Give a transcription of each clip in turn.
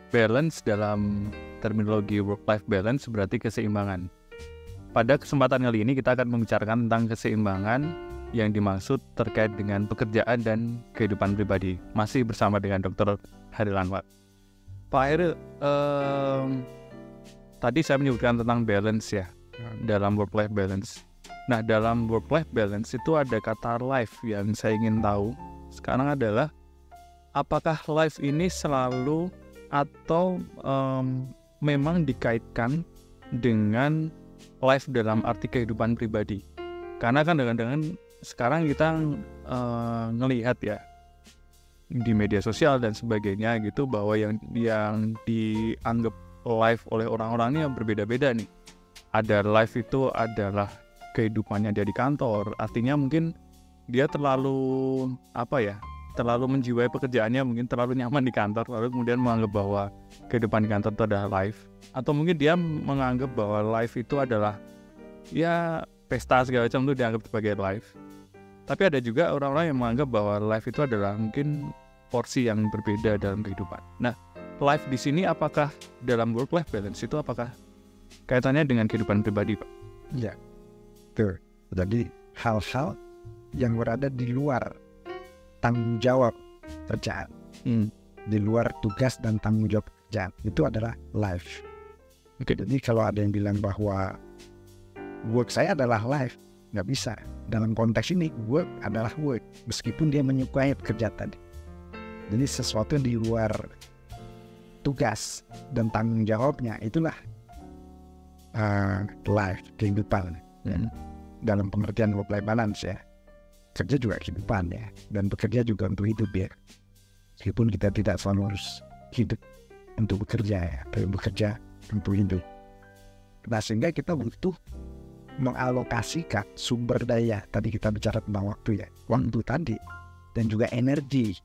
balance dalam terminologi work-life balance berarti keseimbangan. Pada kesempatan kali ini kita akan membicarakan tentang keseimbangan yang dimaksud terkait dengan pekerjaan dan kehidupan pribadi. Masih bersama dengan Dr. Hairil Anwar. Pak Hairil, tadi saya menyebutkan tentang balance ya, dalam work-life balance. Nah, dalam work-life balance itu ada kata life yang saya ingin tahu. Sekarang adalah, apakah life ini selalu atau memang dikaitkan dengan life dalam arti kehidupan pribadi? Karena kan kadang-kadang sekarang kita ngelihat ya di media sosial dan sebagainya gitu, bahwa yang dianggap life oleh orang-orang ini yang berbeda-beda nih. Ada life itu adalah kehidupannya dia di kantor, artinya mungkin dia terlalu menjiwai pekerjaannya, mungkin terlalu nyaman di kantor, lalu kemudian menganggap bahwa kehidupan di kantor itu adalah life. Atau mungkin dia menganggap bahwa life itu adalah ya pesta segala macam itu dianggap sebagai life. Tapi ada juga orang-orang yang menganggap bahwa life itu adalah mungkin porsi yang berbeda dalam kehidupan. Nah, life di sini apakah dalam work-life balance itu apakah kaitannya dengan kehidupan pribadi, Pak? Ya, tuh. Jadi hal-hal yang berada di luar tanggung jawab kerjaan, di luar tugas dan tanggung jawab kerjaan, itu adalah life. Okay. Jadi kalau ada yang bilang bahwa work saya adalah life, nggak bisa. Dalam konteks ini work adalah work, meskipun dia menyukai pekerjaan tadi. Jadi sesuatu yang di luar tugas dan tanggung jawabnya, itulah life, kehidupan. Dalam pengertian work-life balance ya. Kerja juga kehidupan ya, dan bekerja juga untuk hidup ya. Meskipun kita tidak selalu harus hidup untuk bekerja ya, tapi bekerja untuk hidup. Nah, sehingga kita butuh mengalokasikan sumber daya, tadi kita bicara tentang waktu ya, waktu tadi, dan juga energi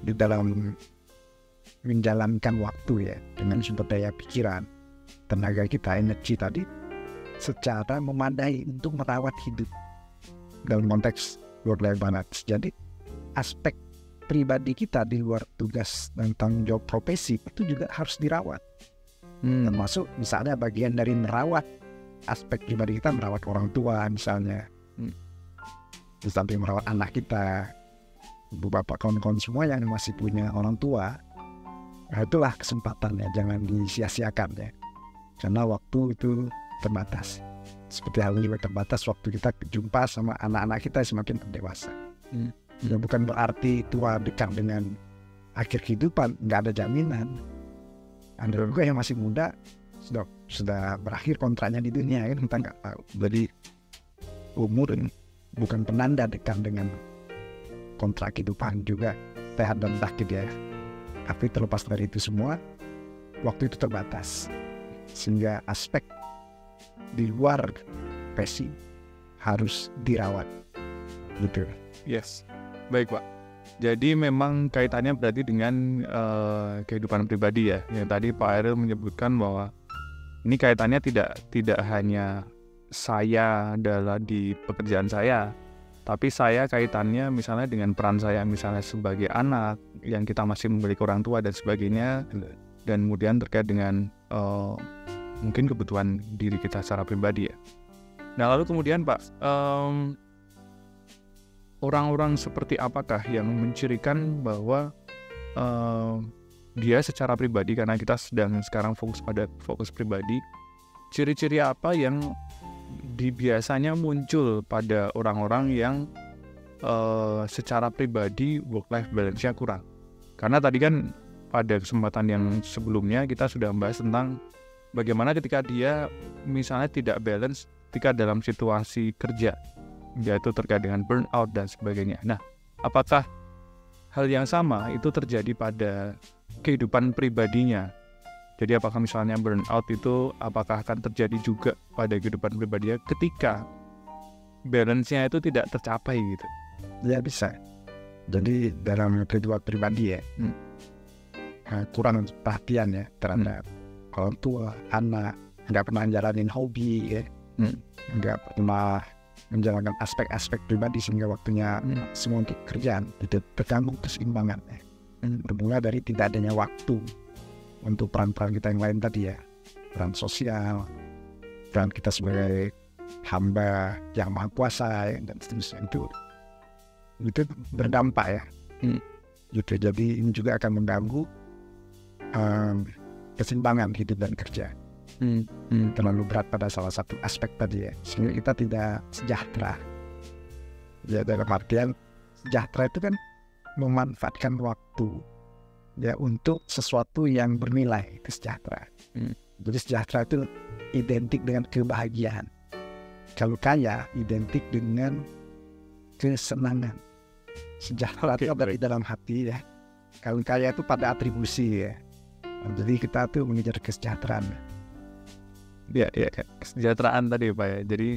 di dalam menjalankan waktu ya, dengan sumber daya pikiran, tenaga kita, energi tadi, secara memadai untuk merawat hidup dalam konteks work-life balance. Jadi aspek pribadi kita di luar tugas dan tanggung jawab profesi itu juga harus dirawat. Termasuk misalnya bagian dari merawat aspek pribadi kita, merawat orang tua misalnya, di samping merawat anak kita, ibu bapak, kawan-kawan semua yang masih punya orang tua. Nah, itulah kesempatannya, jangan disia-siakan ya, karena waktu itu terbatas. Seperti hal ini terbatas waktu kita jumpa sama anak-anak kita semakin dewasa. Ya, bukan berarti tua dekat dengan akhir kehidupan, nggak ada jaminan. Ada juga yang masih muda sudah berakhir kontraknya di dunia, kan kita nggak tahu. Jadi umur bukan penanda dekat dengan kontrak kehidupan, juga sehat dan sakit ya. Tapi terlepas dari itu semua, waktu itu terbatas, sehingga aspek di luar profesi harus dirawat. Betul. Yes, baik Pak. Jadi memang kaitannya berarti dengan kehidupan pribadi ya. Yang tadi Pak Hairil menyebutkan bahwa ini kaitannya tidak hanya saya adalah di pekerjaan saya, tapi saya kaitannya misalnya dengan peran saya misalnya sebagai anak yang kita masih memiliki orang tua dan sebagainya, dan kemudian terkait dengan mungkin kebutuhan diri kita secara pribadi ya. Nah, lalu kemudian Pak, orang-orang seperti apakah yang mencirikan bahwa dia secara pribadi, karena kita sedang sekarang fokus pribadi, ciri-ciri apa yang biasanya muncul pada orang-orang yang secara pribadi work-life balance-nya kurang? Karena tadi kan pada kesempatan yang sebelumnya kita sudah membahas tentang bagaimana ketika dia misalnya tidak balance ketika dalam situasi kerja, yaitu terkait dengan burnout dan sebagainya. Nah, apakah hal yang sama itu terjadi pada kehidupan pribadinya? Jadi apakah misalnya burnout itu apakah akan terjadi juga pada kehidupan pribadinya ketika balance-nya itu tidak tercapai gitu? Ya bisa. Jadi dalam kehidupan pribadi ya, kurang perhatian ya terhadap orang tua, anak, nggak pernah jalanin hobi ya, nggak pernah menjalankan aspek-aspek pribadi sehingga waktunya semua untuk kerjaan, itu terganggu keseimbangannya. Bermula dari tidak adanya waktu untuk peran-peran kita yang lain tadi ya, peran sosial, peran kita sebagai hamba yang maha kuasa ya, dan seterusnya, itu berdampak ya. Gitu. Jadi ini juga akan mengganggu keseimbangan hidup dan kerja. Terlalu berat pada salah satu aspek tadi ya, sehingga kita tidak sejahtera. Ya, dalam artian sejahtera itu kan memanfaatkan waktu ya untuk sesuatu yang bernilai, itu sejahtera. Jadi sejahtera itu identik dengan kebahagiaan. Kalau kaya identik dengan kesenangan. Sejahtera itu ada di dalam hati ya. Kalau kaya itu pada atribusi ya. Jadi kita tuh mengejar kesejahteraan. Ya, kesejahteraan tadi Pak ya. Jadi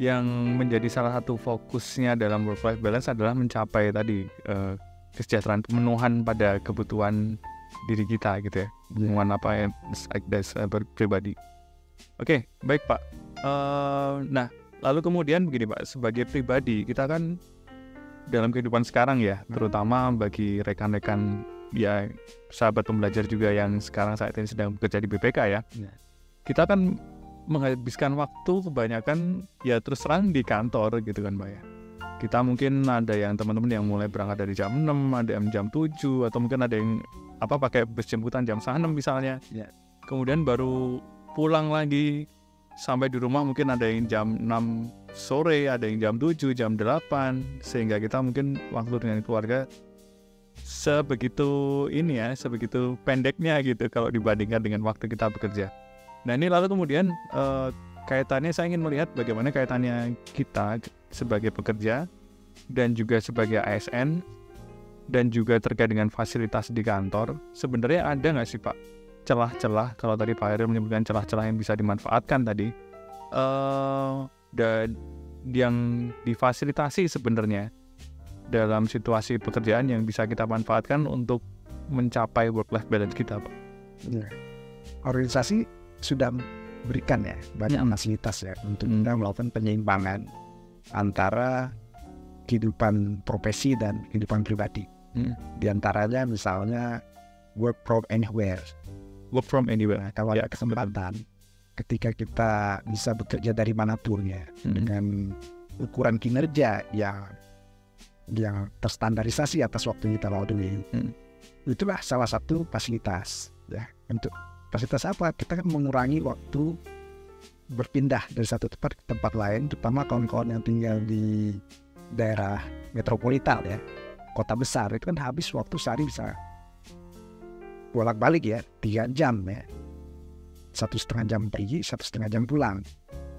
yang menjadi salah satu fokusnya dalam work-life balance adalah mencapai tadi kesejahteraan, pemenuhan pada kebutuhan diri kita gitu ya. Pemenuhan apa yang pribadi. Oke, baik Pak. Nah, lalu kemudian begini Pak, sebagai pribadi kita kan dalam kehidupan sekarang ya, terutama bagi rekan-rekan ya sahabat pembelajar juga yang sekarang saat ini sedang bekerja di BPK ya. Kita kan menghabiskan waktu kebanyakan ya terus terang di kantor gitu kan Pak ya. Kita mungkin ada yang teman-teman yang mulai berangkat dari jam 6, ada yang jam 7, atau mungkin ada yang pakai bus jemputan jam 6 misalnya. Kemudian baru pulang lagi sampai di rumah mungkin ada yang jam 6 sore, ada yang jam 7, jam 8, sehingga kita mungkin waktu dengan keluarga sebegitu pendeknya gitu kalau dibandingkan dengan waktu kita bekerja. Nah ini lalu kemudian kaitannya saya ingin melihat bagaimana kaitannya kita sebagai pekerja dan juga sebagai ASN dan juga terkait dengan fasilitas di kantor. Sebenarnya ada nggak sih Pak celah-celah, kalau tadi Pak Hairil menyebutkan celah-celah yang bisa dimanfaatkan tadi, dan yang difasilitasi sebenarnya dalam situasi pekerjaan yang bisa kita manfaatkan untuk mencapai work-life balance kita Pak? Organisasi sudah berikan ya banyak fasilitas ya untuk kita melakukan penyeimbangan antara kehidupan profesi dan kehidupan pribadi. Di antaranya misalnya work from anywhere. Kalau ada kesempatan ketika kita bisa bekerja dari manapun ya, dengan ukuran kinerja yang terstandarisasi atas waktu kita lalui. Itulah salah satu fasilitas ya. Untuk fasilitas apa? Kita kan mengurangi waktu berpindah dari satu tempat ke tempat lain, terutama kawan-kawan yang tinggal di daerah metropolitan ya, kota besar. Itu kan habis waktu sehari bisa bolak-balik ya, 3 jam ya, 1,5 jam pergi, 1,5 jam pulang.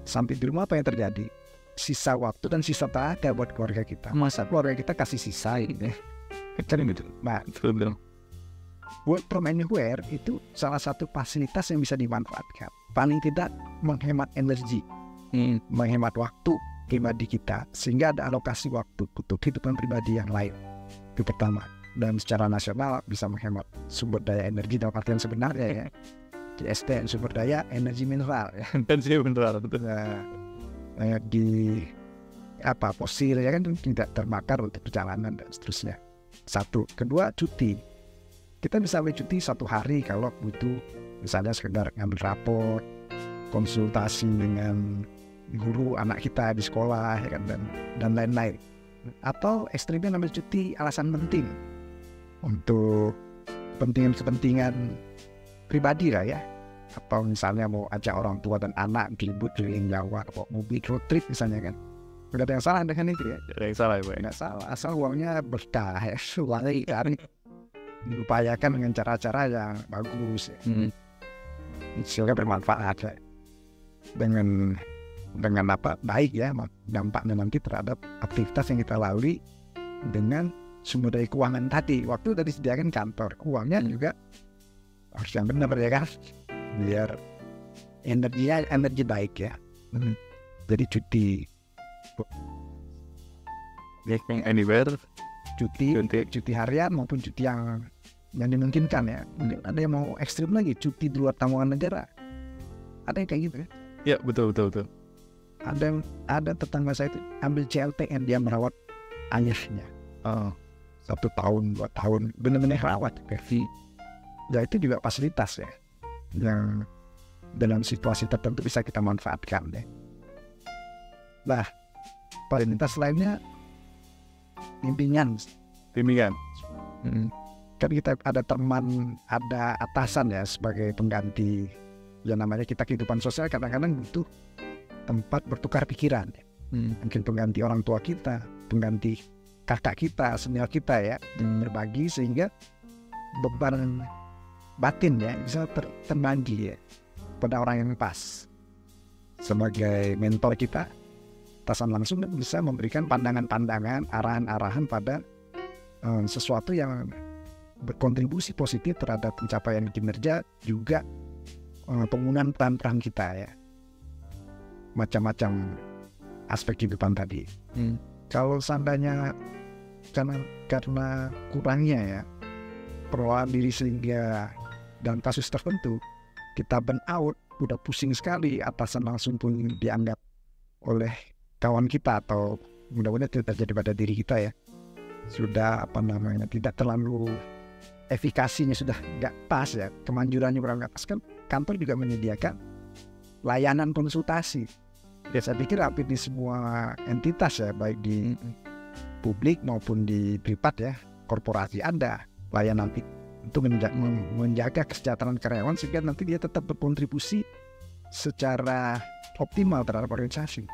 Sampai di rumah apa yang terjadi? Sisa waktu dan sisa tenaga buat keluarga kita. Masa keluarga kita kasih sisa ini? Kan gitu. Nah, work from anywhere itu salah satu fasilitas yang bisa dimanfaatkan. Paling tidak menghemat energi, menghemat waktu pribadi kita, sehingga ada alokasi waktu untuk kehidupan pribadi yang lain. Itu pertama. Dan secara nasional bisa menghemat sumber daya energi dalam artian sebenarnya ya. SDM, sumber daya energi mineral ya. Energi mineral betul. Di fosil ya kan tidak terbakar untuk perjalanan dan seterusnya. Satu. Kedua, cuti. Kita bisa ambil cuti 1 hari kalau butuh, misalnya sekedar ngambil rapor, konsultasi dengan guru anak kita di sekolah ya kan, dan lain-lain. Atau ekstrimnya ambil cuti alasan penting untuk kepentingan pribadi lah ya. Atau misalnya mau ajak orang tua dan anak libur keliling Jawa, atau mobil road trip misalnya kan. Tidak ada yang salah dengan itu ya. Tidak ada yang salah ya Pak? Tidak salah, asal uangnya berkah ya. Uangnya ikan diupayakan dengan cara-cara yang bagus ya. Sehingga bermanfaat ya. Dengan baik ya, dampaknya nanti terhadap aktivitas yang kita lalui dengan sumber daya keuangan tadi. Waktu tadi disediakan kantor, uangnya juga harus yang benar ya kan, biar energi baik ya. Jadi cuti anywhere, cuti harian maupun cuti yang dimungkinkan ya. Mungkin ada yang mau ekstrim lagi, cuti di luar tanggungan negara. Ada yang kayak gitu ya. Ya betul. Ada tetangga saya itu ambil CLTN, dia merawat ayahnya. 1 tahun 2 tahun benar-benar rawat versi. Ya itu juga fasilitas ya, yang dalam situasi tertentu bisa kita manfaatkan ya. Nah, fasilitas lainnya bimbingan. Bimbingan. Kan kita ada teman, ada atasan ya sebagai pengganti. Ya namanya kita kehidupan sosial kadang-kadang butuh tempat bertukar pikiran. Mungkin pengganti orang tua kita, pengganti kakak kita, senior kita ya, berbagi sehingga beban batin ya bisa terbagi ya pada orang yang pas. Sebagai mentor kita, atasan langsung bisa memberikan pandangan-pandangan, arahan-arahan pada sesuatu yang berkontribusi positif terhadap pencapaian kinerja, juga penggunaan peran-peran kita ya, macam-macam aspek kehidupan tadi. Kalau seandainya karena kurangnya ya pengelolaan diri sehingga dalam kasus tertentu kita burn out, udah pusing sekali, atasan langsung pun dianggap oleh kawan kita atau mudah-mudahan tidak terjadi pada diri kita ya, sudah tidak terlalu efikasinya sudah nggak pas ya, kemanjurannya kurang pas, kan kantor juga menyediakan layanan konsultasi. Ya saya pikir hampir di semua entitas ya, baik di publik maupun di privat ya, korporasi ada layanan untuk menjaga kesejahteraan karyawan sehingga nanti dia tetap berkontribusi secara optimal terhadap organisasi.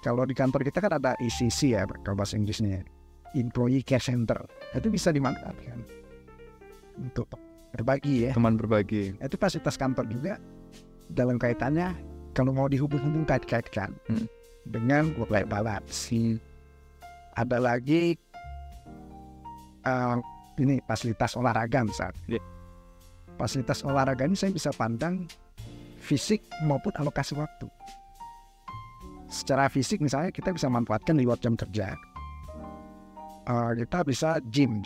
Kalau di kantor kita kan ada ECC ya, kalau bahasa Inggrisnya, Employee Care Center, itu bisa dimanfaatkan untuk berbagi ya. Teman berbagi. Itu fasilitas kantor juga dalam kaitannya kalau mau dihubung-hubung kaitkan dengan work-life balance. Ada lagi ini fasilitas olahraga misalnya. Fasilitas olahraga ini saya bisa pandang fisik maupun alokasi waktu. Secara fisik misalnya kita bisa manfaatkan di luar jam kerja. Kita bisa gym,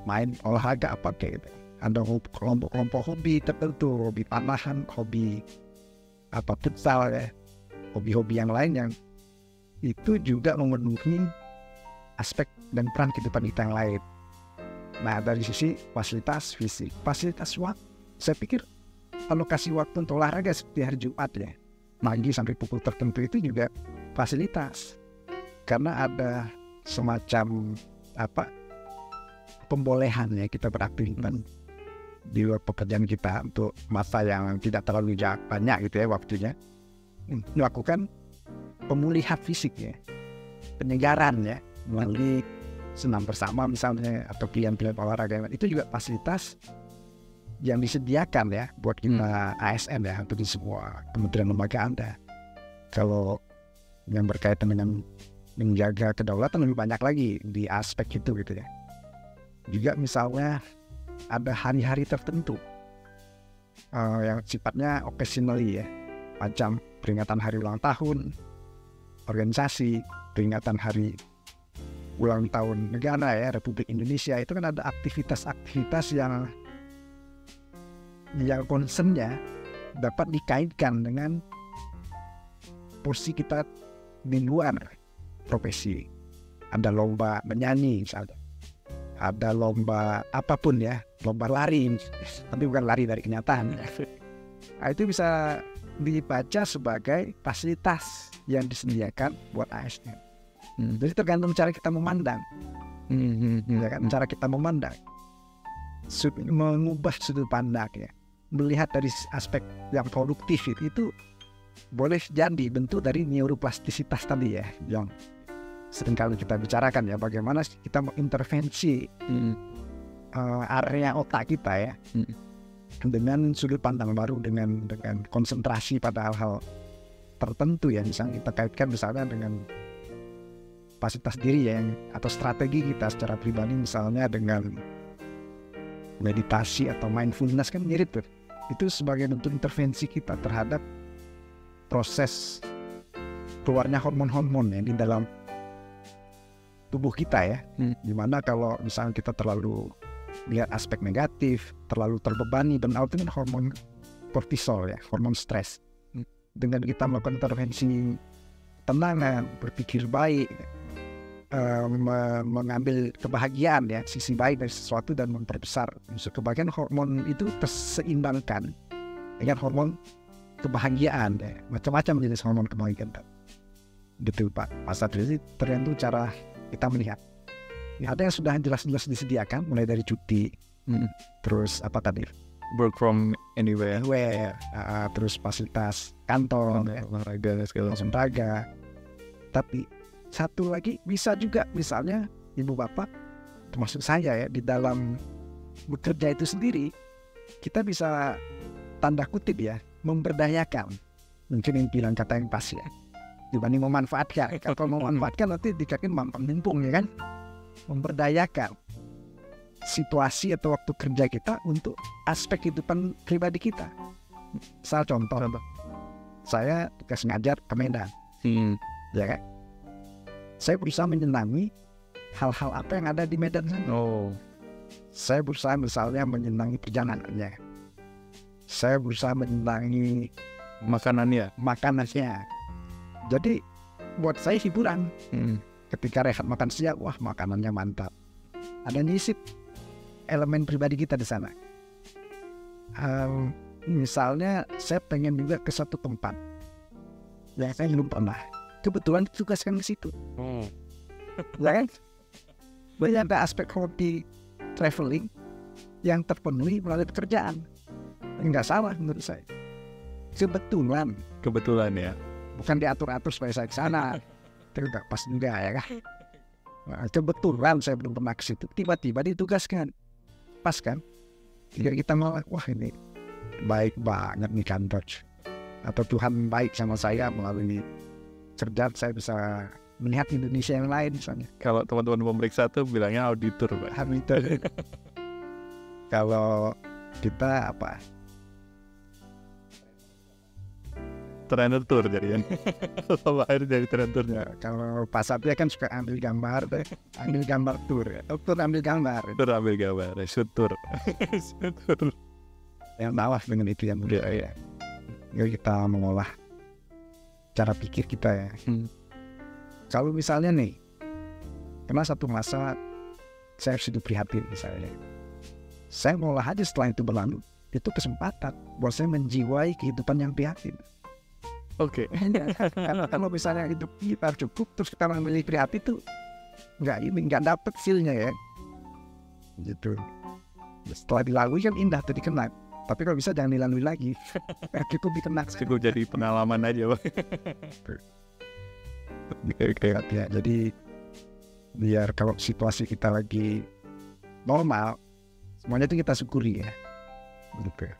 main olahraga apa kayak gitu. Ada kelompok-kelompok hobi tertentu, hobi panahan, hobi futsal ya, hobi-hobi yang lain yang itu juga memenuhi aspek dan peran kehidupan kita yang lain. Nah dari sisi fasilitas fisik, fasilitas waktu, saya pikir alokasi waktu untuk olahraga seperti hari Jumat ya, pagi sampai pukul tertentu itu juga fasilitas, karena ada semacam pembolehan ya kita beraktivitas di luar pekerjaan kita untuk masa yang tidak terlalu banyak gitu ya waktunya, melakukan pemulihan fisik ya, penyegaran ya melalui senam bersama misalnya atau pilihan-pilihan olahraga. Itu juga fasilitas yang disediakan ya buat kita ASN ya, untuk di semua kementerian lembaga Anda. Kalau yang berkaitan dengan menjaga kedaulatan lebih banyak lagi di aspek itu gitu ya. Juga misalnya ada hari-hari tertentu yang sifatnya occasionally ya, macam peringatan hari ulang tahun organisasi, peringatan hari ulang tahun negara ya, Republik Indonesia. Itu kan ada aktivitas-aktivitas yang concernnya dapat dikaitkan dengan porsi kita di luar profesi. Ada lomba menyanyi misalnya, ada lomba apapun ya, lomba lari, tapi bukan lari dari kenyataan. Nah, itu bisa dibaca sebagai fasilitas yang disediakan buat ASN. Jadi tergantung cara kita memandang, ya kan? Cara kita memandang, mengubah sudut pandang ya, melihat dari aspek yang produktif itu boleh jadi bentuk dari neuroplastisitas tadi ya, yang seringkali kita bicarakan ya, bagaimana kita mengintervensi area otak kita ya, dengan sudut pandang baru, dengan konsentrasi pada hal-hal tertentu ya, misalnya kita kaitkan misalnya dengan kapasitas diri ya, atau strategi kita secara pribadi, misalnya dengan meditasi atau mindfulness kan mirip tuh. Itu sebagai bentuk intervensi kita terhadap proses keluarnya hormon-hormon ya di dalam tubuh kita ya. Dimana kalau misalnya kita terlalu lihat aspek negatif, terlalu terbebani, burnout itu kan hormon kortisol ya, hormon stres. Dengan kita melakukan intervensi tenangan, berpikir baik, mengambil kebahagiaan ya, sisi baik dari sesuatu dan memperbesar. Kebahagiaan hormon itu terseimbangkan dengan hormon kebahagiaan ya. Macam-macam jenis hormon kebahagiaan. Gitu Pak Satrio, jadi tergantung cara kita melihat. Ada yang sudah jelas-jelas disediakan, mulai dari cuti, terus apa tadi? Work from anywhere, terus fasilitas kantor, olahraga segala macam. olahraga. Tapi satu lagi bisa juga, misalnya ibu bapak, termasuk saya ya, di dalam bekerja itu sendiri, kita bisa tanda kutip ya, memberdayakan. Mungkin yang bilang kata yang pas ya, dibanding memanfaatkan. Kalau memanfaatkan nanti dikatakan mampu nimpung ya kan. Memberdayakan situasi atau waktu kerja kita untuk aspek kehidupan pribadi kita. Misal contoh, saya tugas ngajar ke Medan, ya kan. Saya berusaha menyenangi hal-hal apa yang ada di Medan sana. Saya berusaha misalnya menyenangi perjalanannya. Saya berusaha menyenangi makanannya. Jadi buat saya hiburan. Ketika rehat makan siang, wah makanannya mantap. Ada nyisip elemen pribadi kita di sana. Misalnya saya pengen juga ke satu tempat yang saya belum pernah. Kebetulan ditugaskan ke situ. Ya kan? Banyak ada aspek hobi traveling yang terpenuhi melalui pekerjaan. Enggak salah menurut saya. Kebetulan Ya. Bukan diatur-atur supaya saya ke sana. Itu enggak pas juga ya kan. Nah, kebetulan saya belum pernah ke situ. Tiba-tiba ditugaskan. Pas kan? Jika kita malah, wah ini baik banget nih kantor. Atau Tuhan baik sama saya melalui kerjaan saya bisa melihat Indonesia yang lain misalnya. Kalau teman-teman pemeriksa tuh bilangnya auditor, Pak. Auditor. Kalau kita apa? Trainer tour jadinya. Lahir dari trainer tournya. Kalau Pak Satria kan suka ambil gambar tour. Dokter ambil gambar. Shoot tour. Yang bawah dengan itu yang mudah ya. Jadi kita mengolah cara pikir kita ya. Kalau misalnya nih, karena satu masa saya harus hidup prihatin misalnya. Saya mengolah aja setelah itu berlalu. Itu kesempatan buat saya menjiwai kehidupan yang prihatin. Oke. Kalau misalnya hidup kita cukup terus kita memilih prihatin itu nggak dapet feel-nya ya. Gitu. Setelah dilalui kan indah tuh dikenang. Tapi kalau bisa jangan dilalui lagi. Cukup dikenang. Cukup jadi pengalaman aja, Pak. Ya, jadi biar kalau situasi kita lagi normal, semuanya itu kita syukuri ya. Gitu.